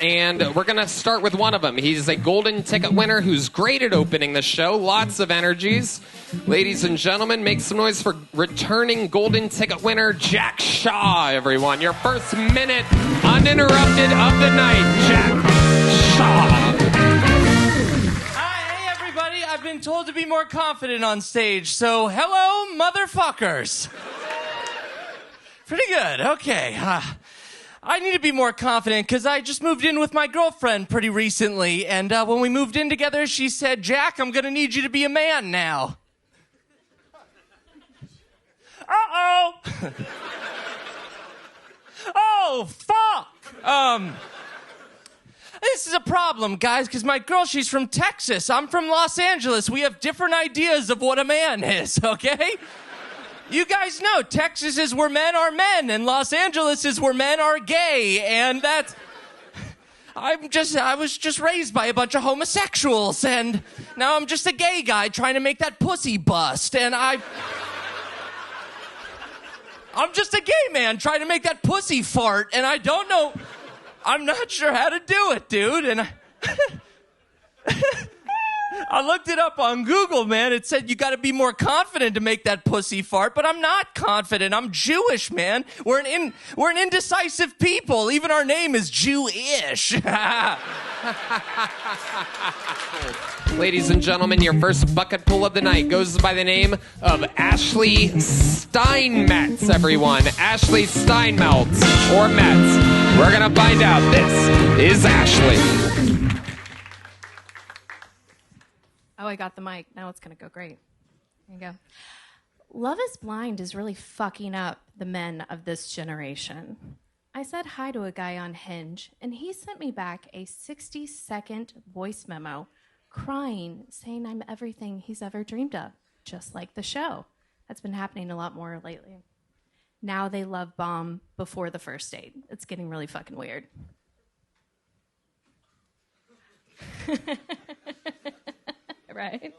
And we're going to start with one of them. He's a golden ticket winner who's great at opening the show. Lots of energies. Ladies and gentlemen, make some noise for returning golden ticket winner, Jack Shaw, everyone. Your first minute uninterrupted of the night, Jack Shaw. Hi, hey, everybody. I've been told to be more confident on stage, so hello, motherfuckers. Pretty good. Okay. I need to be more confident because I just moved in with my girlfriend pretty recently. And when we moved in together, she said, Jack, I'm going to need you to be a man now. Uh-oh. Oh, fuck. This is a problem, guys, because my girl, she's from Texas. I'm from Los Angeles. We have different ideas of what a man is, okay? You guys know Texas is where men are men, and Los Angeles is where men are gay, and that's... I was just raised by a bunch of homosexuals, and now I'm just a gay guy trying to make that pussy bust, and I'm just a gay man trying to make that pussy fart, and I don't know... I'm not sure how to do it, dude, and I looked it up on Google, man. It said you got to be more confident to make that pussy fart, but I'm not confident. I'm Jewish, man. We're an indecisive people. Even our name is Jewish. Ladies and gentlemen, your first bucket pull of the night goes by the name of Ashley Steinmetz, everyone. Ashley Steinmetz, or Metz. We're going to find out. This is Ashley. Oh, I got the mic. Now it's going to go great. There you go. Love is Blind is really fucking up the men of this generation. I said hi to a guy on Hinge, and he sent me back a 60-second voice memo crying, saying I'm everything he's ever dreamed of, just like the show. That's been happening a lot more lately. Now they love bomb before the first date. It's getting really fucking weird. Right?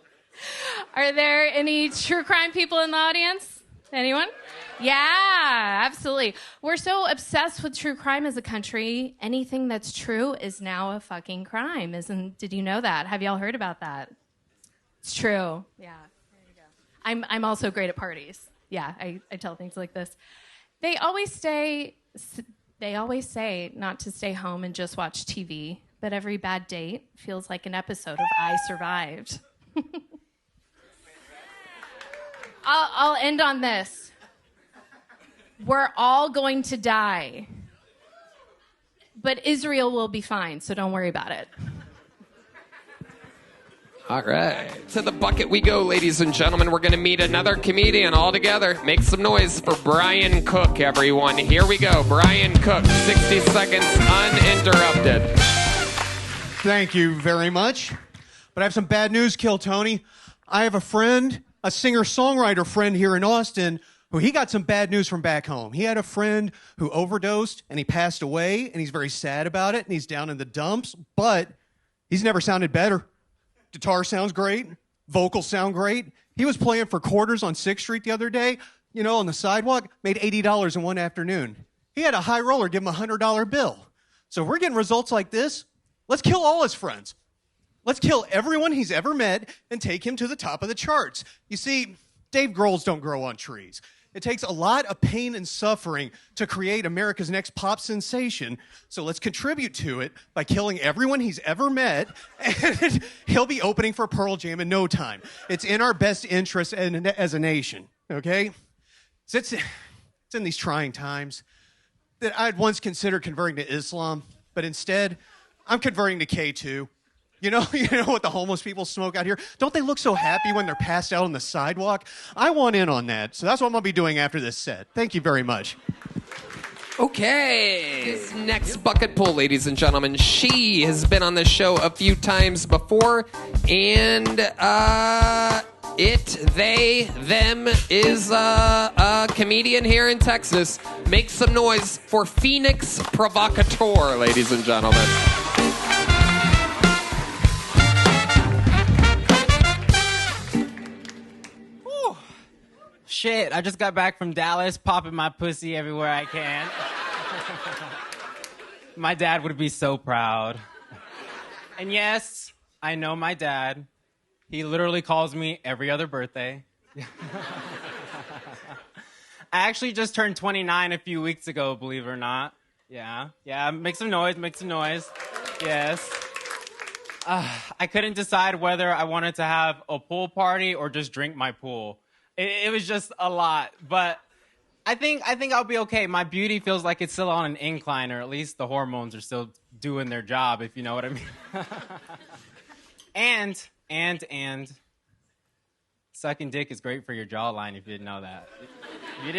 Are there any true crime people in the audience? Anyone? Yeah, absolutely. We're so obsessed with true crime as a country. Anything that's true is now a fucking crime. Did you know that? Have y'all heard about that? It's true. Yeah. There you go. I'm also great at parties. Yeah, I tell things like this. They always say not to stay home and just watch TV, but every bad date feels like an episode of I Survived. I'll end on this. We're all going to die, but Israel will be fine, so don't worry about it. All right. To the bucket we go, ladies and gentlemen. We're going to meet another comedian all together. Make some noise for Brian Cook, everyone. Here we go. Brian Cook, 60 seconds uninterrupted. Thank you very much. But I have some bad news, Kill Tony. I have a friend, a singer-songwriter friend here in Austin, who he got some bad news from back home. He had a friend who overdosed, and he passed away, and he's very sad about it, and he's down in the dumps, but he's never sounded better. Guitar sounds great. Vocals sound great. He was playing for quarters on 6th Street the other day, on the sidewalk, made $80 in one afternoon. He had a high roller give him a $100 bill. So if we're getting results like this, let's kill all his friends. Let's kill everyone he's ever met and take him to the top of the charts. You see, Dave Grohls don't grow on trees. It takes a lot of pain and suffering to create America's next pop sensation. So let's contribute to it by killing everyone he's ever met, and he'll be opening for Pearl Jam in no time. It's in our best interest as a nation, okay? So it's in these trying times that I'd once considered converting to Islam, but instead, I'm converting to K2. You know what the homeless people smoke out here? Don't they look so happy when they're passed out on the sidewalk? I want in on that, so that's what I'm going to be doing after this set. Thank you very much. Okay. This next bucket pull, ladies and gentlemen, she has been on the show a few times before, and them is a comedian here in Texas. Make some noise for Phoenix Provocateur, ladies and gentlemen. Shit, I just got back from Dallas, popping my pussy everywhere I can. My dad would be so proud. And yes, I know my dad. He literally calls me every other birthday. I actually just turned 29 a few weeks ago, believe it or not. Yeah, make some noise. Yes. I couldn't decide whether I wanted to have a pool party or just drink my pool. It was just a lot, but I think I'll be okay. My beauty feels like it's still on an incline, or at least the hormones are still doing their job, if you know what I mean. And sucking dick is great for your jawline, if you didn't know that. If you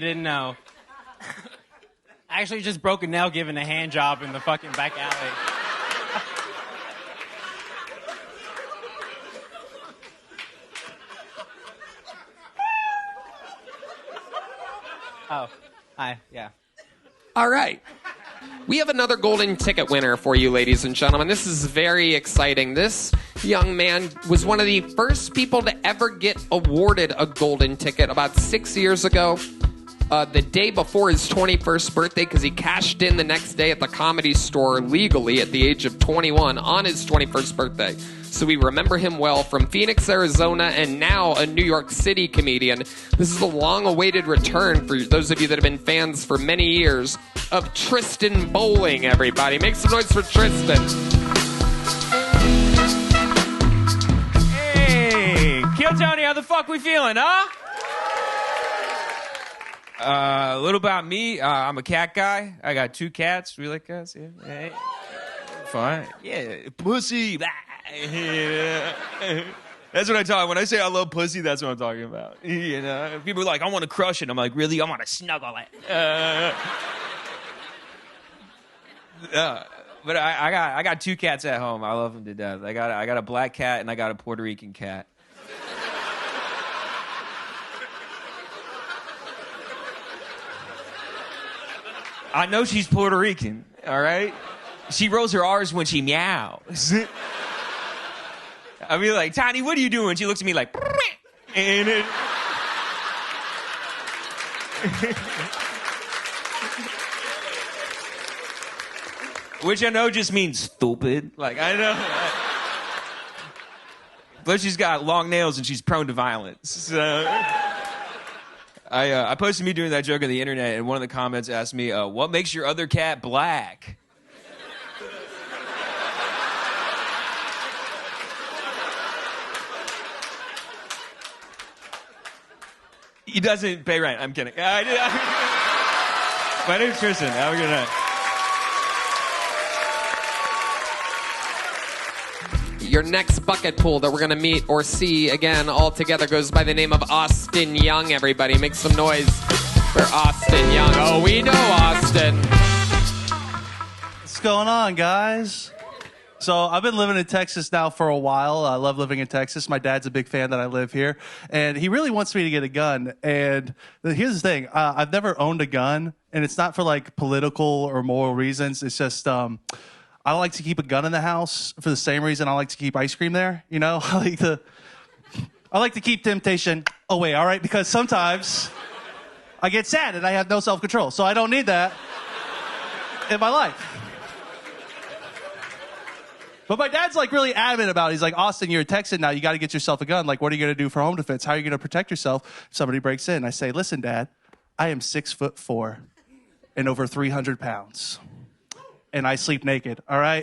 didn't know. I actually just broke a nail giving a hand job in the fucking back alley. Oh, hi, yeah. All right. We have another golden ticket winner for you, ladies and gentlemen. This is very exciting. This young man was one of the first people to ever get awarded a golden ticket about 6 years ago, the day before his 21st birthday, because he cashed in the next day at the Comedy Store legally at the age of 21 on his 21st birthday. So we remember him well from Phoenix, Arizona, and now a New York City comedian. This is a long-awaited return for those of you that have been fans for many years of Tristan Bowling, everybody. Make some noise for Tristan. Hey, Kill Tony, how the fuck we feeling, huh? A little about me. I'm a cat guy. I got 2 cats. We like cats? Yeah. Hey. Fine. Yeah. Pussy. Yeah. That's what I talk. When I say I love pussy, that's what I'm talking about. You know, people are like, I want to crush it. I'm like, really? I want to snuggle it. But I got 2 cats at home. I love them to death. I got a black cat and I got a Puerto Rican cat. I know she's Puerto Rican, all right? She rolls her R's when she meows. I'll be like, Tiny, what are you doing? She looks at me like, and it... Which I know just means stupid. Like, I know. But she's got long nails and she's prone to violence. So... I posted me doing that joke on the internet, and one of the comments asked me, what makes your other cat black? He doesn't pay rent. I'm kidding. My name's Tristan. Have a good night. Your next bucket pool that we're going to meet or see again all together goes by the name of Austin Young, everybody. Make some noise for Austin Young. Oh, we know Austin. What's going on, guys? So I've been living in Texas now for a while. I love living in Texas. My dad's a big fan that I live here. And he really wants me to get a gun. And here's the thing. I've never owned a gun. And it's not for, like, political or moral reasons. It's just... I like to keep a gun in the house for the same reason I like to keep ice cream there. You know, I like to keep temptation away, all right? Because sometimes I get sad and I have no self-control. So I don't need that in my life. But my dad's like really adamant about it. He's like, Austin, you're a Texan now. You got to get yourself a gun. Like, what are you going to do for home defense? How are you going to protect yourself if somebody breaks in? I say, listen, Dad, I am 6'4" and over 300 pounds. And I sleep naked, all right?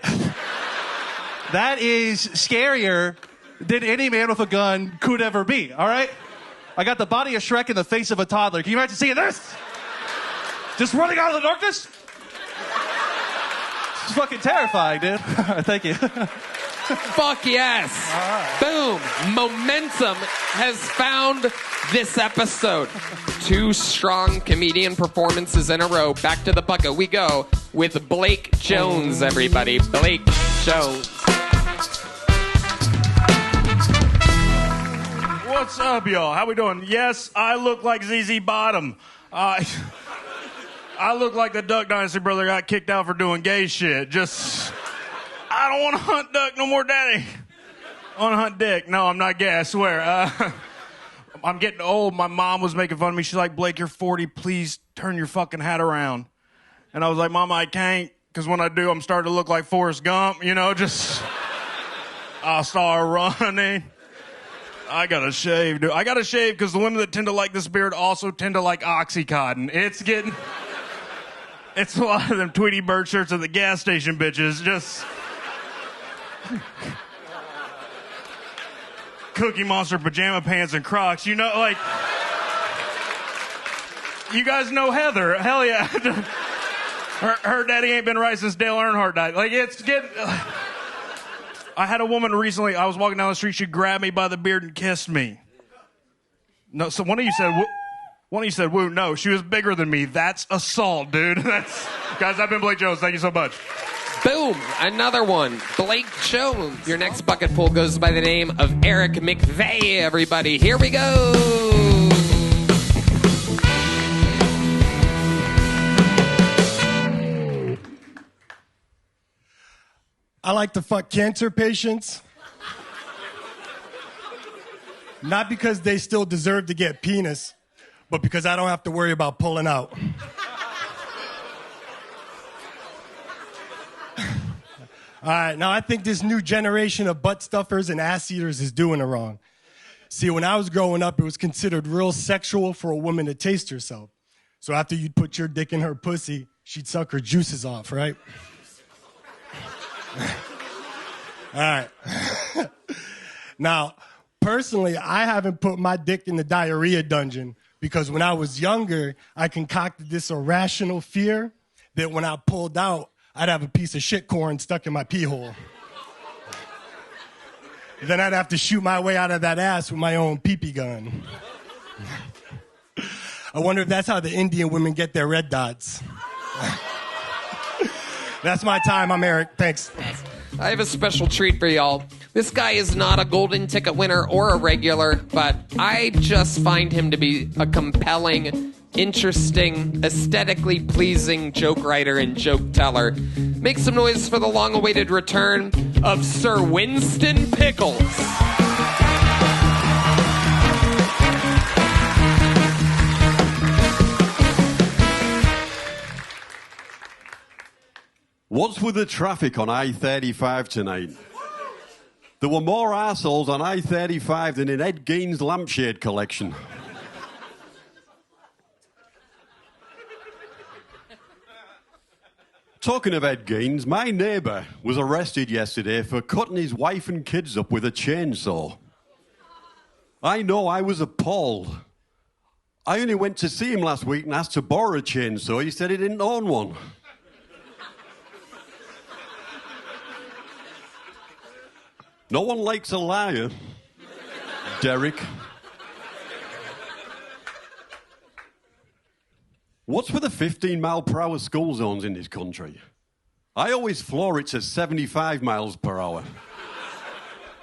That is scarier than any man with a gun could ever be, all right? I got the body of Shrek and the face of a toddler. Can you imagine seeing this? Just running out of the darkness? It's fucking terrifying, dude. Thank you. Fuck yes. Right. Boom. Momentum has found this episode. 2 strong comedian performances in a row. Back to the bucket we go with Blake Jones, everybody. Blake Jones. What's up, y'all? How we doing? Yes, I look like ZZ Bottom. I look like the Duck Dynasty brother got kicked out for doing gay shit. Just... I don't want to hunt duck no more, Daddy. I want to hunt dick. No, I'm not gay, I swear. I'm getting old. My mom was making fun of me. She's like, Blake, you're 40. Please turn your fucking hat around. And I was like, Mama, I can't. because when I do, I'm starting to look like Forrest Gump, you know, just I'll start running. I gotta shave, dude. I gotta shave because the women that tend to like this beard also tend to like Oxycontin. It's a lot of them Tweety Bird shirts at the gas station bitches. Just Cookie Monster pajama pants and Crocs. You know, like, you guys know Heather. Hell yeah. Her daddy ain't been right since Dale Earnhardt died. Like, it's getting... I had a woman recently, I was walking down the street, she grabbed me by the beard and kissed me. No, so one of you said, woo. No, she was bigger than me. That's assault, dude. Guys, I've been Blake Jones. Thank you so much. Boom, another one. Blake Jones. Your next bucket pool goes by the name of Eric McVeigh, everybody. Here we go. I like to fuck cancer patients. Not because they still deserve to get penis, but because I don't have to worry about pulling out. All right, now I think this new generation of butt stuffers and ass eaters is doing it wrong. See, when I was growing up, it was considered real sexual for a woman to taste herself. So after you'd put your dick in her pussy, she'd suck her juices off, right? All right. Now, personally, I haven't put my dick in the diarrhea dungeon because when I was younger, I concocted this irrational fear that when I pulled out, I'd have a piece of shit corn stuck in my pee hole. Then I'd have to shoot my way out of that ass with my own pee-pee gun. I wonder if that's how the Indian women get their red dots. That's my time. I'm Eric. Thanks. I have a special treat for y'all. This guy is not a golden ticket winner or a regular, but I just find him to be a compelling, interesting, aesthetically pleasing joke writer and joke teller. Make some noise for the long-awaited return of Sir Winston Pickles. What's with the traffic on I-35 tonight? There were more arseholes on I-35 than in Ed Gein's lampshade collection. Talking of Ed Gein's, my neighbour was arrested yesterday for cutting his wife and kids up with a chainsaw. I know, I was appalled. I only went to see him last week and asked to borrow a chainsaw. He said he didn't own one. No one likes a liar, Derek. What's with the 15-mile-per-hour school zones in this country? I always floor it to 75 miles per hour.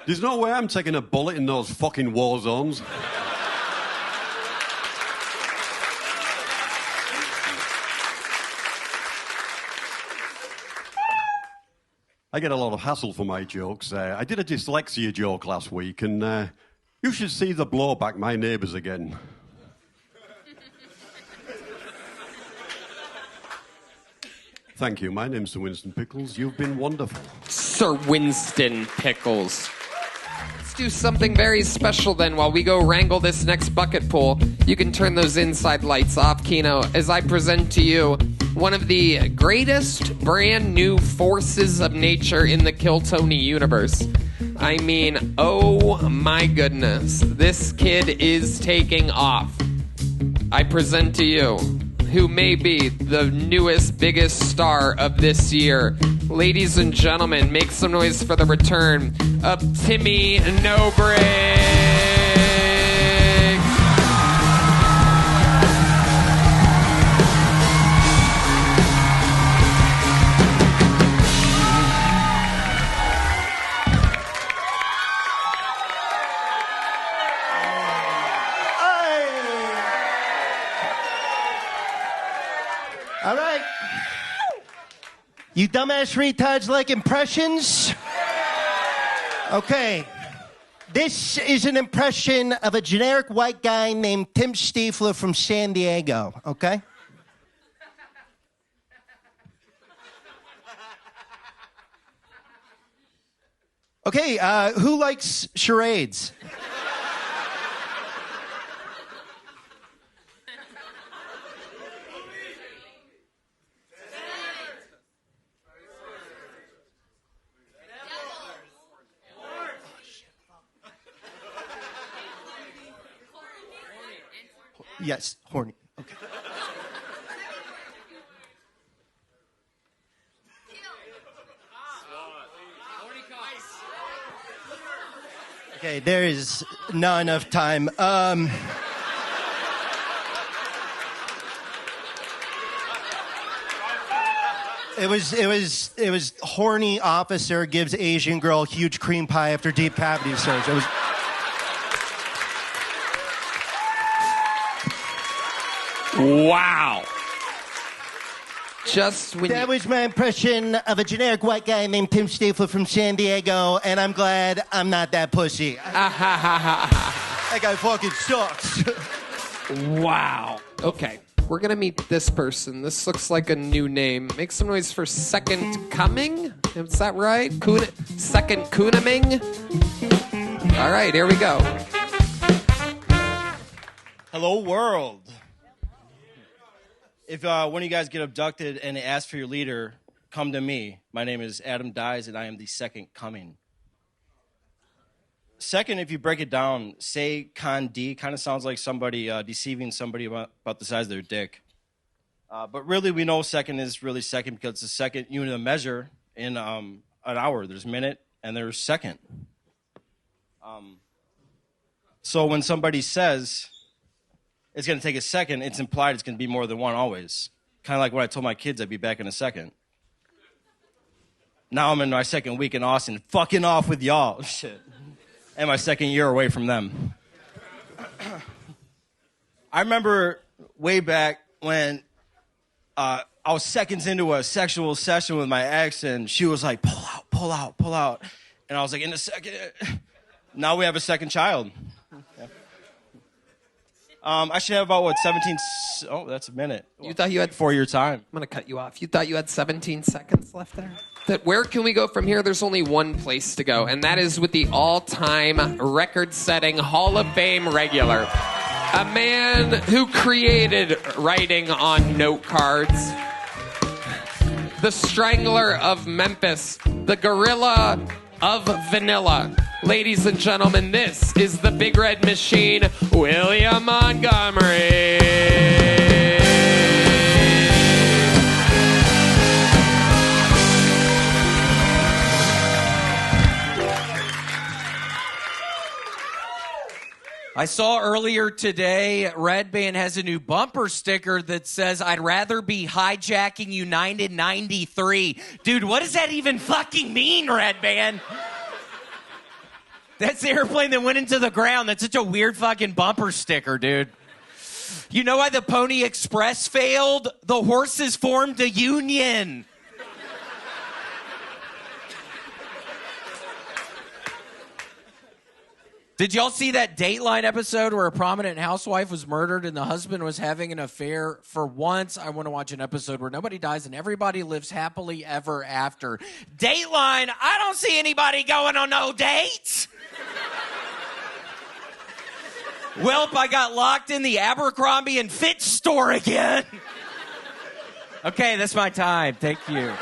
There's no way I'm taking a bullet in those fucking war zones. I get a lot of hassle for my jokes. I did a dyslexia joke last week, and you should see the blowback my neighbours are getting. Thank you. My name's Sir Winston Pickles. You've been wonderful. Sir Winston Pickles. Let's do something very special then while we go wrangle this next bucket pool. You can turn those inside lights off, Kino, as I present to you one of the greatest brand new forces of nature in the Kill Tony universe. I mean, oh my goodness, this kid is taking off. I present to you who may be the newest, biggest star of this year. Ladies and gentlemen, make some noise for the return of Timmy Nobrick. All right. You dumbass retards like impressions? Okay. This is an impression of a generic white guy named Tim Stiefler from San Diego, okay? Okay, who likes charades? Yes, horny. Okay. Okay, there is not enough time. It was horny officer gives Asian girl huge cream pie after deep cavity surgery. It was. Wow. Just when That was my impression of a generic white guy named Tim Stifler from San Diego, and I'm glad I'm not that pussy. That guy fucking sucks. Wow. Okay. We're going to meet this person. This looks like a new name. Make some noise for Second Coming. Is that right? Second Kunaming? All right, here we go. Hello, world. If one of you guys get abducted and they ask for your leader, come to me. My name is Adam Dyes, and I am the Second Coming. Second, if you break it down, say con D kind of sounds like somebody deceiving somebody about the size of their dick. But really, we know second is really second because it's the second unit of measure in an hour. There's minute and there's second. So when somebody says it's going to take a second, it's implied it's going to be more than one always. Kind of like when I told my kids I'd be back in a second. Now I'm in my second week in Austin, fucking off with y'all. Shit. And my second year away from them. I remember way back when I was seconds into a sexual session with my ex, and she was like, pull out, pull out, pull out. And I was like, in a second. Now we have a second child. Yeah. I should have about, 17... Oh, that's a minute. You thought you had... 4 year time. I'm going to cut you off. You thought you had 17 seconds left there? Where can we go from here? There's only one place to go, and that is with the all-time record-setting Hall of Fame regular. A man who created writing on note cards. The Strangler of Memphis. The Gorilla of Vanilla. Ladies and gentlemen, this is the Big Red Machine, William Montgomery. I saw earlier today, Red Band has a new bumper sticker that says, I'd rather be hijacking United 93. Dude, what does that even fucking mean, Red Band? That's the airplane that went into the ground. That's such a weird fucking bumper sticker, dude. You know why the Pony Express failed? The horses formed a union. Did y'all see that Dateline episode where a prominent housewife was murdered and the husband was having an affair? For once, I want to watch an episode where nobody dies and everybody lives happily ever after. Dateline, I don't see anybody going on no dates. Welp, I got locked in the Abercrombie and Fitch store again. Okay, that's my time. Thank you.